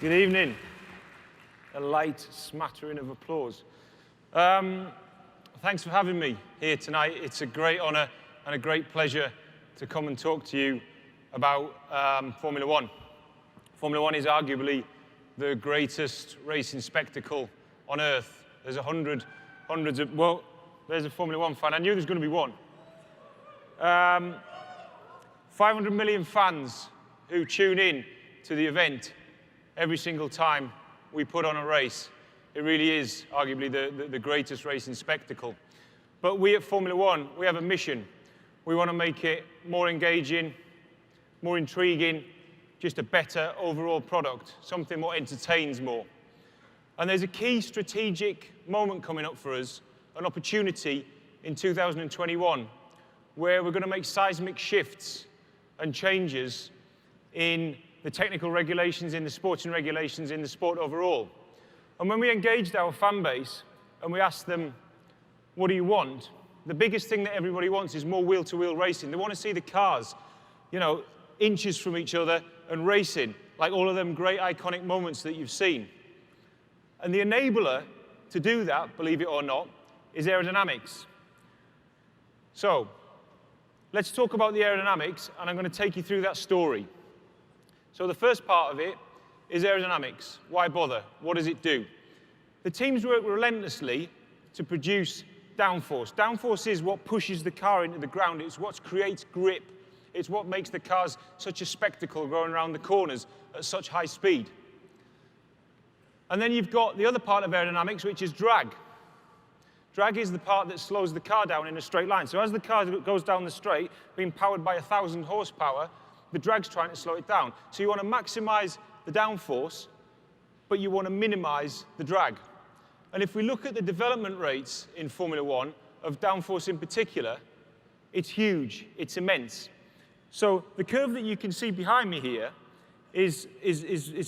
Good evening. A light smattering of applause. Thanks for having me here tonight. It's a great honor and a great pleasure to come and talk to you about Formula One. Formula One is arguably the greatest racing spectacle on earth. There's hundreds of, well, there's a Formula One fan. I knew there was going to be one. 500 million fans who tune in to the event every single time we put on a race. It really is arguably the greatest racing spectacle. But we at Formula One, we have a mission. We want to make it more engaging, more intriguing, just a better overall product, something that entertains more. And there's a key strategic moment coming up for us, an opportunity in 2021, where we're going to make seismic shifts and changes in the technical regulations, in the sporting regulations, in the sport overall. And when we engaged our fan base and we asked them, what do you want? The biggest thing that everybody wants is more wheel-to-wheel racing. They want to see the cars, you know, inches from each other and racing, like all of them great iconic moments that you've seen. And the enabler to do that, believe it or not, is aerodynamics. So let's talk about the aerodynamics, and I'm going to take you through that story. So the first part of it is aerodynamics. Why bother? What does it do? The teams work relentlessly to produce downforce. Downforce is what pushes the car into the ground. It's what creates grip. It's what makes the cars such a spectacle going around the corners at such high speed. And then you've got the other part of aerodynamics, which is drag. Drag is the part that slows the car down in a straight line. So as the car goes down the straight, being powered by 1,000 horsepower, the drag's trying to slow it down. So you want to maximize the downforce, but you want to minimize the drag. And if we look at the development rates in Formula One, of downforce in particular, it's huge, it's immense. So the curve that you can see behind me here is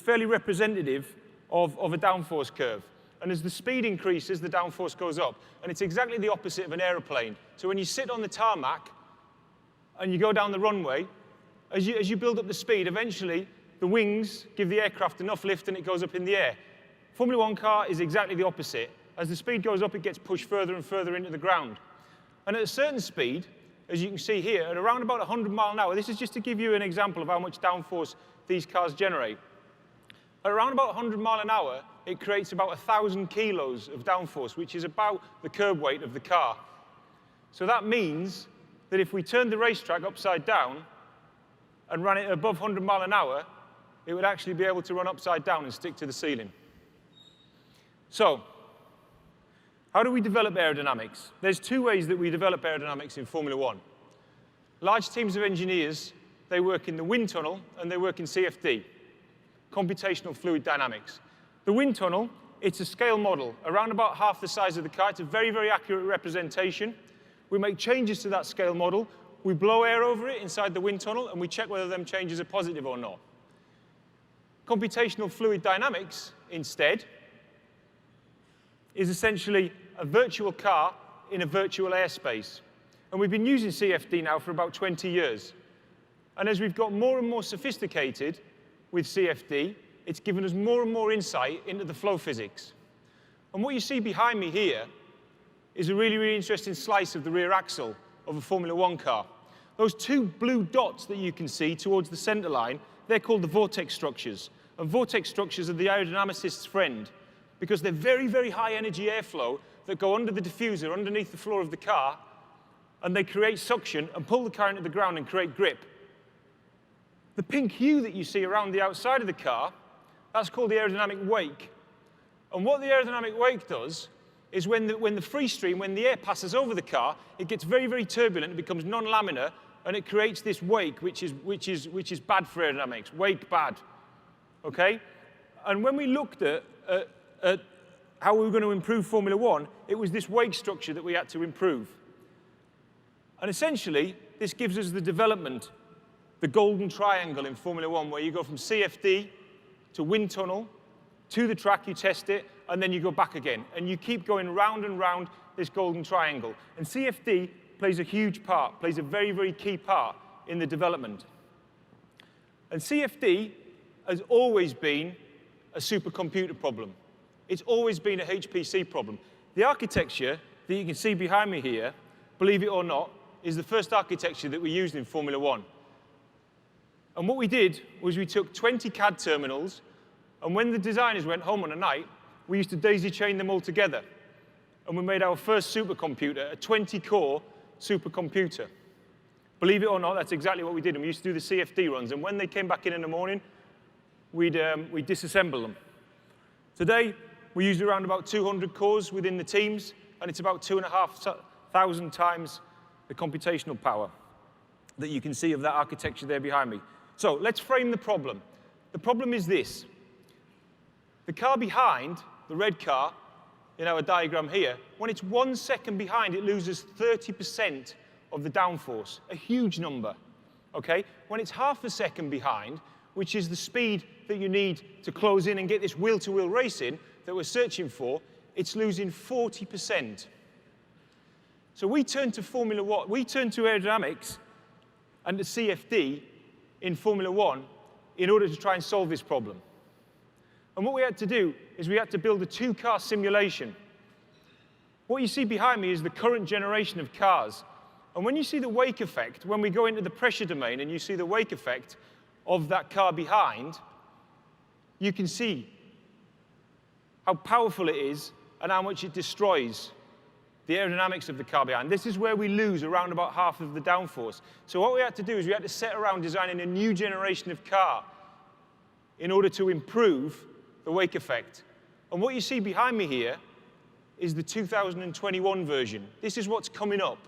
fairly representative of a downforce curve. And as the speed increases, the downforce goes up. And it's exactly the opposite of an aeroplane. So when you sit on the tarmac and you go down the runway, as you build up the speed, eventually the wings give the aircraft enough lift and it goes up in the air. Formula One car is exactly the opposite. As the speed goes up, it gets pushed further and further into the ground. And at a certain speed, as you can see here, at around about 100 miles an hour, this is just to give you an example of how much downforce these cars generate. At around about 100 miles an hour, it creates about 1,000 kilos of downforce, which is about the curb weight of the car. So that means that if we turned the racetrack upside down and ran it above 100 miles an hour, it would actually be able to run upside down and stick to the ceiling. So how do we develop aerodynamics? There's two ways that we develop aerodynamics in Formula One. Large teams of engineers, they work in the wind tunnel and they work in CFD, computational fluid dynamics. The wind tunnel, it's a scale model, around about half the size of the car. It's a very, very accurate representation. We make changes to that scale model. We blow air over it inside the wind tunnel, and we check whether them changes are positive or not. Computational fluid dynamics, instead, is essentially a virtual car in a virtual airspace. And we've been using CFD now for about 20 years. And as we've got more and more sophisticated with CFD, it's given us more and more insight into the flow physics. And what you see behind me here is a really, really interesting slice of the rear axle of a Formula One car. Those two blue dots that you can see towards the center line, they're called the vortex structures. And vortex structures are the aerodynamicist's friend, because they're very, very high energy airflow that go under the diffuser, underneath the floor of the car, and they create suction and pull the car into the ground and create grip. The pink hue that you see around the outside of the car, that's called the aerodynamic wake. And what the aerodynamic wake does is when the free stream, when the air passes over the car, it gets very, very turbulent, it becomes non-laminar, and it creates this wake, which is bad for aerodynamics, wake bad, okay? And when we looked at how we were going to improve Formula One, it was this wake structure that we had to improve. And essentially, this gives us the development, the golden triangle in Formula One, where you go from CFD to wind tunnel, to the track, you test it, and then you go back again. And you keep going round and round this golden triangle. And CFD plays a huge part, plays a very, very key part in the development. And CFD has always been a supercomputer problem. It's always been a HPC problem. The architecture that you can see behind me here, believe it or not, is the first architecture that we used in Formula 1. And what we did was we took 20 CAD terminals, and when the designers went home on a night, we used to daisy chain them all together. And we made our first supercomputer, a 20-core supercomputer. Believe it or not, that's exactly what we did. And we used to do the CFD runs. And when they came back in the morning, we'd disassemble them. Today, we use around about 200 cores within the teams, and it's about 2,500 times the computational power that you can see of that architecture there behind me. So let's frame the problem. The problem is this. The car behind, the red car, in our diagram here, when it's 1 second behind, it loses 30% of the downforce, a huge number. Okay? When it's half a second behind, which is the speed that you need to close in and get this wheel-to-wheel racing that we're searching for, it's losing 40%. So we turn to Formula 1, we turn to aerodynamics and the CFD in Formula 1 in order to try and solve this problem. And what we had to do is we had to build a two-car simulation. What you see behind me is the current generation of cars. And when you see the wake effect, when we go into the pressure domain and you see the wake effect of that car behind, you can see how powerful it is and how much it destroys the aerodynamics of the car behind. This is where we lose around about half of the downforce. So what we had to do is we had to set around designing a new generation of car in order to improve the wake effect. And what you see behind me here is the 2021 version. This is what's coming up,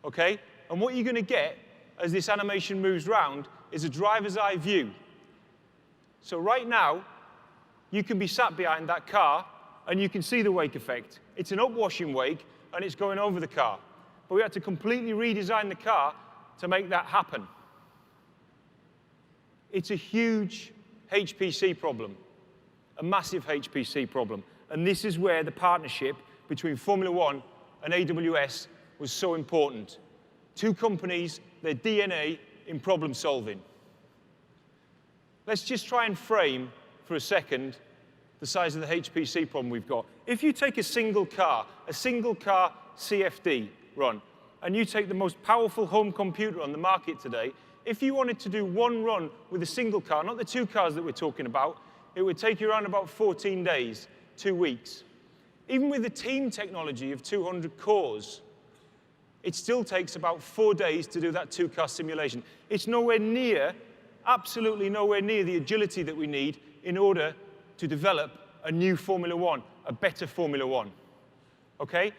okay? And what you're going to get as this animation moves round is a driver's eye view. So right now, you can be sat behind that car and you can see the wake effect. It's an upwashing wake and it's going over the car. But we had to completely redesign the car to make that happen. It's a huge HPC problem, a massive HPC problem. And this is where the partnership between Formula 1 and AWS was so important. Two companies, their DNA in problem solving. Let's just try and frame for a second the size of the HPC problem we've got. If you take a single car CFD run, and you take the most powerful home computer on the market today, if you wanted to do one run with a single car, not the two cars that we're talking about, it would take you around about 14 days, 2 weeks. Even with the team technology of 200 cores, it still takes about 4 days to do that two-car simulation. It's nowhere near, absolutely nowhere near the agility that we need in order to develop a new Formula 1, a better Formula 1. Okay?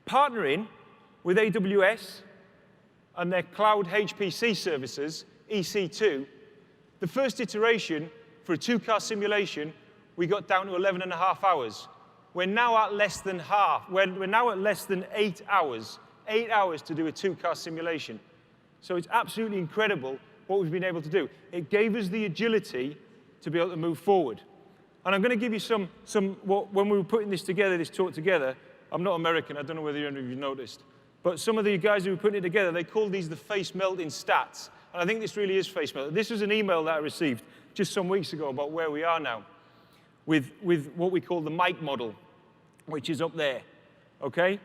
Partnering with AWS and their cloud HPC services, EC2, the first iteration for a two-car simulation, we got down to 11.5 hours. We're now at less than half. We're now at less than 8 hours. 8 hours to do a two-car simulation. So it's absolutely incredible what we've been able to do. It gave us the agility to be able to move forward. And I'm going to give you when we were putting this together, this talk together, I'm not American, I don't know whether any of you noticed, but some of the guys who were putting it together, they called these the face melting stats. And I think this really is face melting. This was an email that I received just some weeks ago about where we are now with what we call the Mike model, which is up there, okay?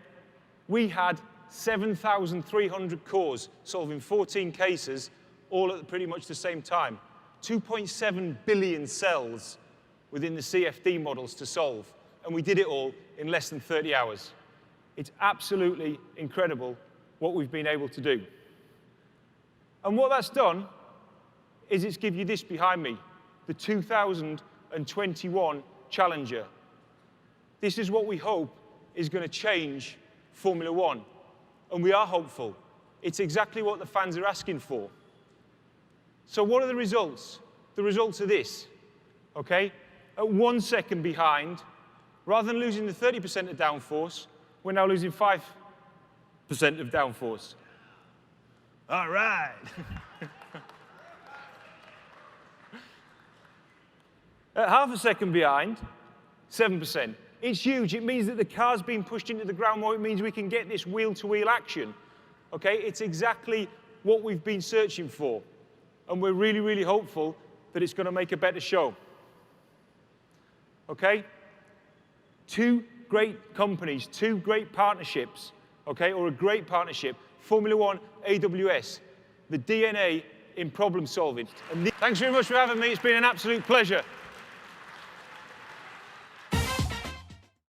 We had 7,300 cores solving 14 cases all at pretty much the same time. 2.7 billion cells within the CFD models to solve. And we did it all in less than 30 hours. It's absolutely incredible what we've been able to do. And what that's done is it's given you this behind me, the 2021 Challenger. This is what we hope is going to change Formula 1. And we are hopeful. It's exactly what the fans are asking for. So what are the results? The results are this, okay? At 1 second behind, rather than losing the 30% of downforce, we're now losing 5% of downforce. All right. At half a second behind, 7%. It's huge. It means that the car's being pushed into the ground more. It means we can get this wheel-to-wheel action. Okay? It's exactly what we've been searching for. And we're really, really hopeful that it's going to make a better show. okay? Two great companies, two great partnerships, okay, or a great partnership, Formula 1, AWS, the DNA in problem solving. Thanks very much for having me. It's been an absolute pleasure.